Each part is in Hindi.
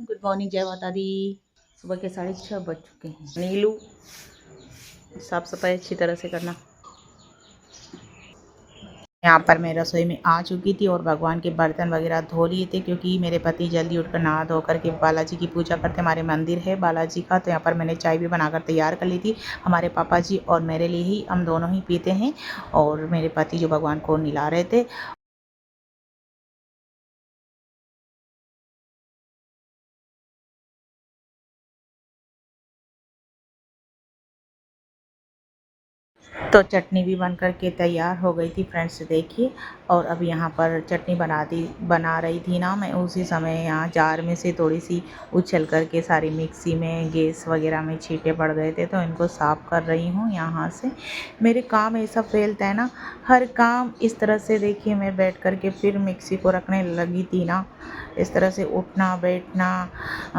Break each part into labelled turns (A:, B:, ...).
A: गुड मॉर्निंग, जय माता दी। सुबह के 6:30 बज चुके हैं। नीलू, साफ सफाई अच्छी तरह से करना। यहाँ पर मैं रसोई में आ चुकी थी और भगवान के बर्तन वगैरह धो लिए थे, क्योंकि मेरे पति जल्दी उठकर नहा धो करके बालाजी की पूजा करते। हमारे मंदिर है बालाजी का, तो यहाँ पर मैंने चाय भी बनाकर तैयार कर ली थी। हमारे पापा जी और मेरे लिए ही, हम दोनों ही पीते हैं, और मेरे पति जो भगवान को नहला रहे थे। तो चटनी भी बन कर के तैयार हो गई थी फ्रेंड्स, देखिए। और अब यहाँ पर चटनी बना रही थी ना मैं, उसी समय यहाँ जार में से थोड़ी सी उछल कर के सारी मिक्सी में गैस वगैरह में छींटे पड़ गए थे, तो इनको साफ़ कर रही हूँ यहाँ से। मेरे काम ऐसा फैलता है ना, हर काम इस तरह से। देखिए, मैं बैठ कर के फिर मिक्सी को रखने लगी थी ना, इस तरह से उठना बैठना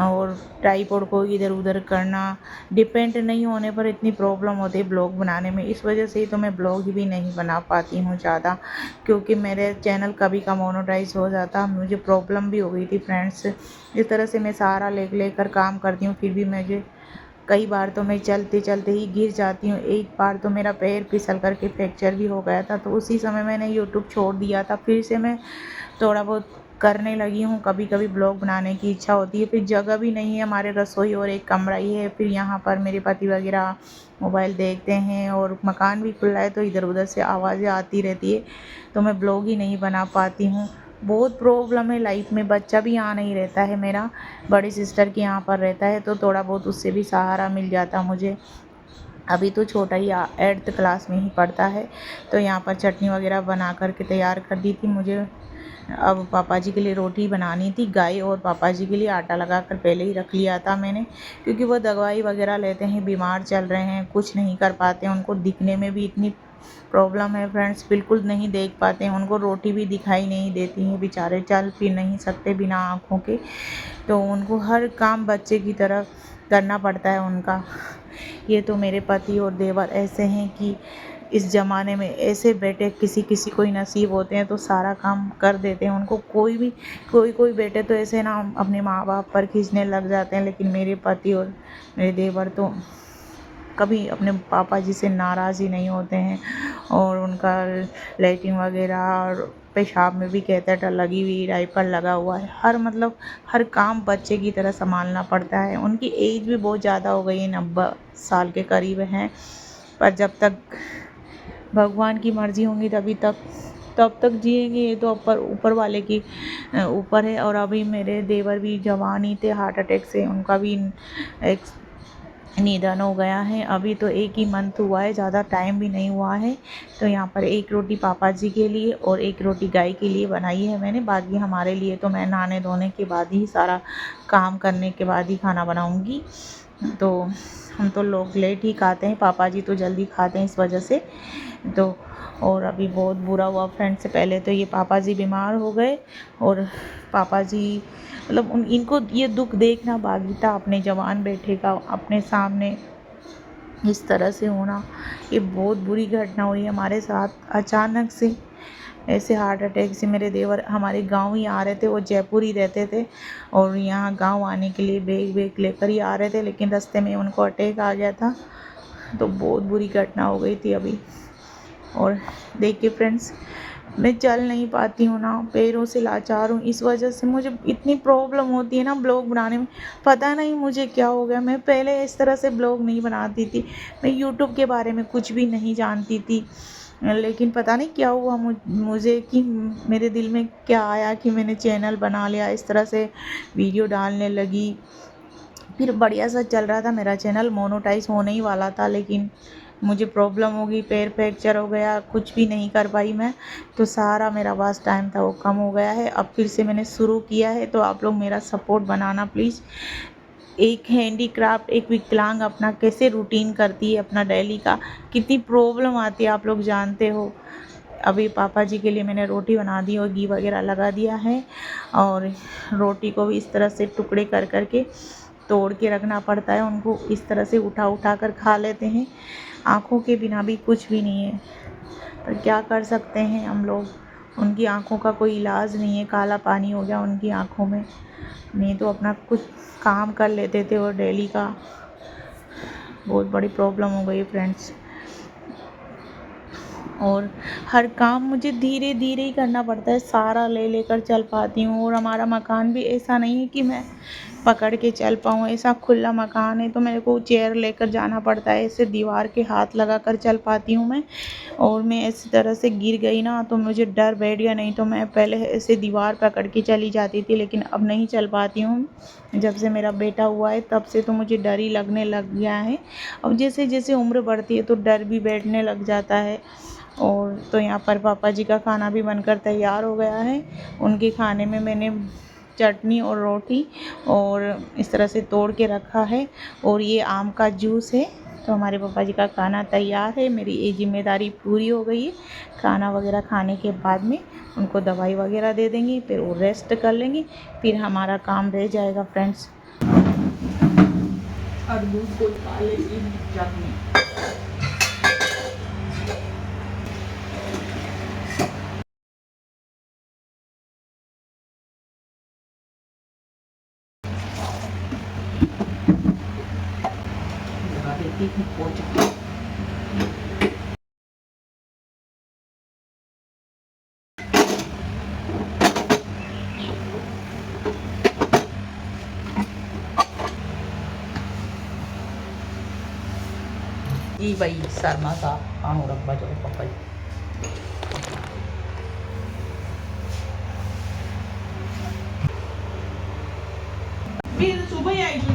A: और ट्राइपॉड को इधर उधर करना, डिपेंड नहीं होने पर इतनी प्रॉब्लम होती है ब्लॉग बनाने में। इस वजह से ही तो मैं ब्लॉग भी नहीं बना पाती हूँ ज़्यादा, क्योंकि मेरे चैनल कभी का मोनेटाइज हो जाता, मुझे प्रॉब्लम भी हो गई थी फ्रेंड्स। इस तरह से मैं सहारा लेकर काम करती हूँ, फिर भी मुझे कई बार तो मैं चलते चलते ही गिर जाती हूँ। एक बार तो मेरा पैर फिसल करके फ्रैक्चर भी हो गया था, तो उसी समय मैंने यूट्यूब छोड़ दिया था। फिर से मैं थोड़ा बहुत करने लगी हूँ। कभी कभी ब्लॉग बनाने की इच्छा होती है, फिर जगह भी नहीं है, हमारे रसोई और एक कमरा ही है। फिर यहाँ पर मेरे पति वगैरह मोबाइल देखते हैं, और मकान भी खुला है, तो इधर उधर से आवाज़ें आती रहती है, तो मैं ब्लॉग ही नहीं बना पाती हूँ। बहुत प्रॉब्लम है लाइफ में। बच्चा भी यहाँ नहीं रहता है मेरा, बड़ी सिस्टर के यहाँ पर रहता है, तो थोड़ा बहुत उससे भी सहारा मिल जाता मुझे। अभी तो छोटा ही 8th क्लास में ही पढ़ता है। तो यहाँ पर चटनी वगैरह बना कर के तैयार कर दी थी मुझे। अब पापा जी के लिए रोटी बनानी थी। गाय और पापा जी के लिए आटा लगा कर पहले ही रख लिया था मैंने, क्योंकि वो दवाई वगैरह लेते हैं, बीमार चल रहे हैं, कुछ नहीं कर पाते हैं। उनको दिखने में भी इतनी प्रॉब्लम है फ्रेंड्स, बिल्कुल नहीं देख पाते हैं। उनको रोटी भी दिखाई नहीं देती है, बेचारे चल फिर नहीं सकते बिना आँखों के। तो उनको हर काम बच्चे की तरह करना पड़ता है उनका। ये तो मेरे पति और देवर ऐसे हैं कि इस ज़माने में ऐसे बेटे किसी किसी को ही नसीब होते हैं, तो सारा काम कर देते हैं। उनको कोई बेटे तो ऐसे ना अपने माँ बाप पर खींचने लग जाते हैं, लेकिन मेरे पति और मेरे देवर तो कभी अपने पापा जी से नाराज़ ही नहीं होते हैं। और उनका लैट्रिन वगैरह और पेशाब में भी कैथेटर लगी हुई, डायपर लगा हुआ है, हर काम बच्चे की तरह संभालना पड़ता है। उनकी एज भी बहुत ज़्यादा हो गई है, 90 साल के करीब हैं। पर जब तक भगवान की मर्ज़ी होंगी तब तक जिएंगे। ये तो ऊपर ऊपर वाले की ऊपर है। और अभी मेरे देवर भी जवान ही थे, हार्ट अटैक से उनका भी एक निधन हो गया है। अभी तो 1 ही मंथ हुआ है, ज़्यादा टाइम भी नहीं हुआ है। तो यहाँ पर 1 रोटी पापा जी के लिए और 1 रोटी गाय के लिए बनाई है मैंने। बाकी हमारे लिए तो मैं नहाने धोने के बाद ही, सारा काम करने के बाद ही खाना बनाऊँगी। तो हम तो लोग लेट ही खाते हैं, पापा जी तो जल्दी खाते हैं, इस वजह से। तो और अभी बहुत बुरा हुआ फ्रेंड्स, पहले तो ये पापा जी बीमार हो गए, और पापा जी इनको ये दुख देखना बाकी था, अपने जवान बेटे का अपने सामने इस तरह से होना। ये बहुत बुरी घटना हुई हमारे साथ अचानक से, ऐसे हार्ट अटैक से। मेरे देवर हमारे गांव ही आ रहे थे, वो जयपुर ही रहते थे, और यहाँ गांव आने के लिए बैग लेकर ही आ रहे थे, लेकिन रास्ते में उनको अटैक आ गया था। तो बहुत बुरी घटना हो गई थी अभी। और देखिए फ्रेंड्स, मैं चल नहीं पाती हूँ ना, पैरों से लाचार हूँ। इस वजह से मुझे इतनी प्रॉब्लम होती है ना ब्लॉग बनाने में, पता नहीं मुझे क्या हो गया। मैं पहले इस तरह से ब्लॉग नहीं बनाती थी, मैं यूट्यूब के बारे में कुछ भी नहीं जानती थी, लेकिन पता नहीं क्या हुआ मुझे कि मेरे दिल में क्या आया कि मैंने चैनल बना लिया, इस तरह से वीडियो डालने लगी। फिर बढ़िया सा चल रहा था मेरा चैनल, मोनेटाइज होने ही वाला था, लेकिन मुझे प्रॉब्लम हो गई, पैर फ्रैक्चर हो गया, कुछ भी नहीं कर पाई मैं। तो सारा मेरा पास टाइम था वो कम हो गया है। अब फिर से मैंने शुरू किया है, तो आप लोग मेरा सपोर्ट बनाना प्लीज़। एक हैंडीक्राफ्ट, एक विकलांग अपना कैसे रूटीन करती है अपना डेली का, कितनी प्रॉब्लम आती है आप लोग जानते हो। अभी पापा जी के लिए मैंने रोटी बना दी और घी वगैरह लगा दिया है, और रोटी को भी इस तरह से टुकड़े कर करके तोड़ के रखना पड़ता है। उनको इस तरह से उठा कर खा लेते हैं। आँखों के बिना भी कुछ भी नहीं है, पर क्या कर सकते हैं हम लोग। उनकी आँखों का कोई इलाज नहीं है, काला पानी हो गया उनकी आँखों में। नहीं तो अपना कुछ काम कर लेते थे और डेली का। बहुत बड़ी प्रॉब्लम हो गई फ्रेंड्स। और हर काम मुझे धीरे धीरे ही करना पड़ता है, सहारा ले लेकर चल पाती हूँ। और हमारा मकान भी ऐसा नहीं है कि मैं पकड़ के चल पाऊँ, ऐसा खुला मकान है तो मेरे को चेयर लेकर जाना पड़ता है, ऐसे दीवार के हाथ लगा कर चल पाती हूँ मैं। और मैं ऐसी तरह से गिर गई ना तो मुझे डर बैठ गया, नहीं तो मैं पहले ऐसे दीवार पकड़ के चली जाती थी, लेकिन अब नहीं चल पाती हूँ। जब से मेरा बेटा हुआ है तब से तो मुझे डर ही लगने लग गया है। अब जैसे जैसे उम्र बढ़ती है तो डर भी बैठने लग जाता है। और तो यहाँ पर पापा जी का खाना भी बनकर तैयार हो गया है। उनके खाने में मैंने चटनी और रोटी और इस तरह से तोड़ के रखा है, और ये आम का जूस है। तो हमारे पापा जी का खाना तैयार है, मेरी ये जिम्मेदारी पूरी हो गई है। खाना वगैरह खाने के बाद में उनको दवाई वगैरह दे देंगे, फिर वो रेस्ट कर लेंगे, फिर हमारा काम रह जाएगा फ्रेंड्स। और दूध को उबाल लेती हूँ जग में। लगा देती हूँ पोंछ। जी भाई शर्मा साहब हाँ रब्बा जो पापा जी। फिर सुबह ही आई थी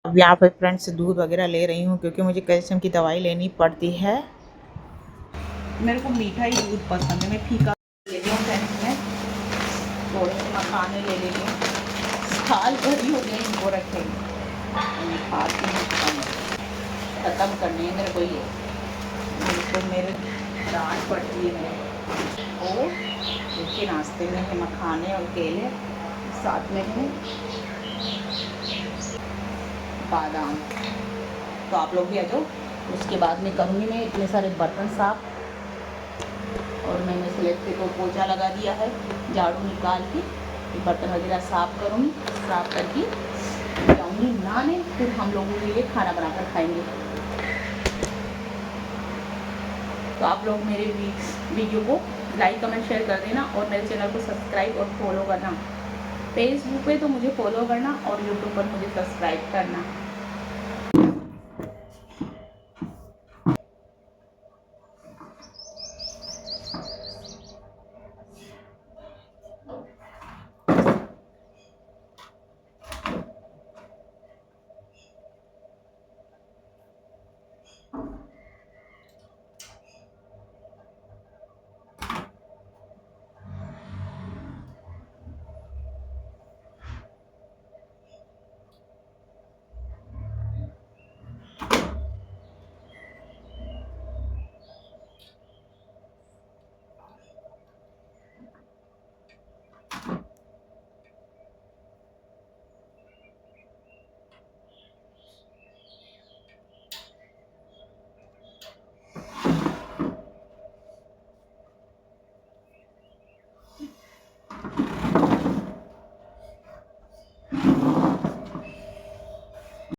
A: अब यहाँ पर फ्रेंड्स दूध वगैरह ले रही हूँ क्योंकि मुझे कैल्शियम की दवाई लेनी पड़ती है। मेरे को मीठा ही दूध पसंद है, मैं फीका ले रही हूँ फ्रेंड्स में। थोड़े से मखाने ले लेती हूँ, साल भर ही हो गए इनको रखे। ख़त्म करने हैं मेरे को ये, तो मेरे डांट पड़ती है मेरे। और देखिए नाश्ते में है मखाने और केले, साथ में है बादाम। तो आप लोग भी आ जाओ। उसके बाद में करूँगी मैं इतने सारे बर्तन साफ, और मैंने सिलेक्टे को पोछा लगा दिया है, झाड़ू निकाल के बर्तन वगैरह साफ़ करूँगी। साफ़ करके जाऊँगी नहाने, फिर हम लोगों के लिए खाना बनाकर खाएंगे। तो आप लोग मेरे वीडियो को लाइक कमेंट शेयर कर देना, और मेरे चैनल को सब्सक्राइब और फॉलो करना। फेसबुक पे तो मुझे फॉलो करना और यूट्यूब पर मुझे सब्सक्राइब करना।